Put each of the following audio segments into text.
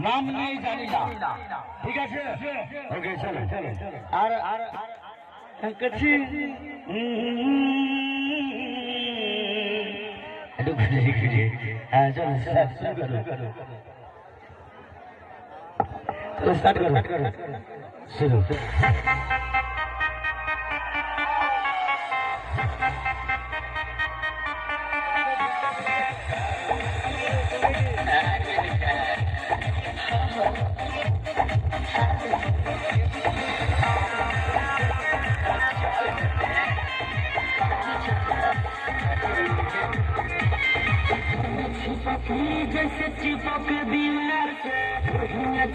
নাম নেই জানি না, ঠিক আছে? ওকে চলো। আর আর কাছে একটু খুঁজে খুঁজে, হ্যাঁ চলো শুরু করো, চলো স্টার্ট করো, শুরু। जैसे चिपक दीवार से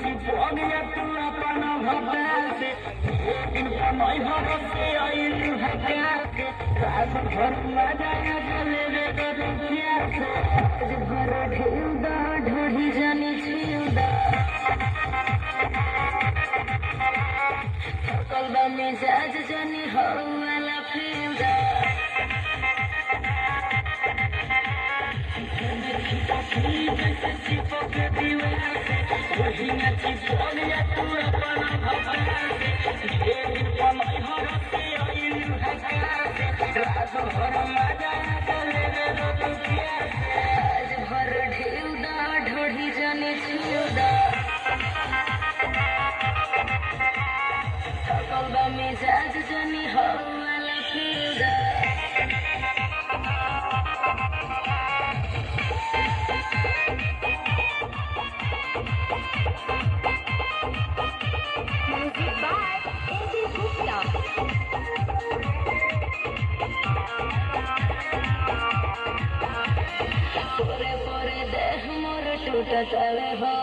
चिपक गया तू अपन भगवान से, लेकिन समय से आई हकार के रात भर मजा गले रे दुनिया से। आज भर ढूंढा ढूंढी जानी छिंदा कलबा में जाज जानी हो वाला फिंदा चिपक दीवार से वही न चिपक गया तू अपन भगवान से, लेकिन समय से आई हकार के रात भर मजा गले रे दुनिया से। आज भर ढूंढा ढूंढी जानी छिंदा कलबा में जाज जानी हो वाला फिंदा टूटतावे हो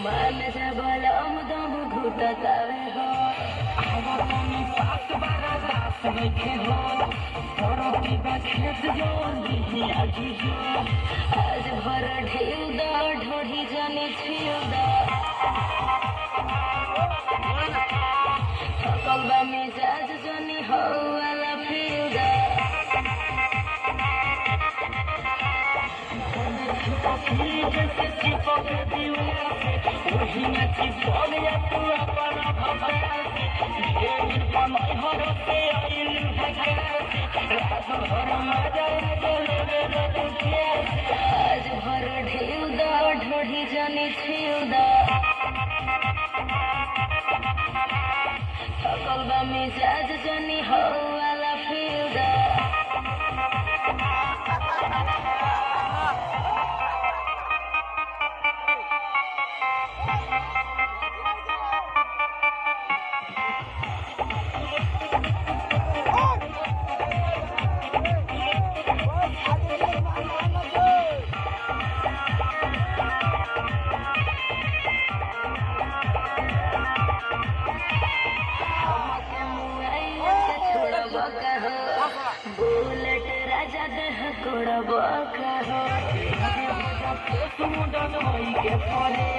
मान जबलम दम घुटतावे हो आवाज़नी पास बारा दास बैठे हो तोरो की खेत जोर दी आजी हो। आज भर ढेउदा ढोढ़ी जाने छिउदा कलबा में जाज जानी हो वाला फिउदा जैसे चिपक दीवार से वही न चिपक गया तू अपन भगवान से, लेकिन समय से आई हकार के रात भर मजा गले रे दुनिया से। आज भर ढूंढा ढूंढी जानी छिंदा कलबा में जाज जानी हो वाला फिंदा बुलेट राजा देह कोड़ा बका हो समुद्र के परे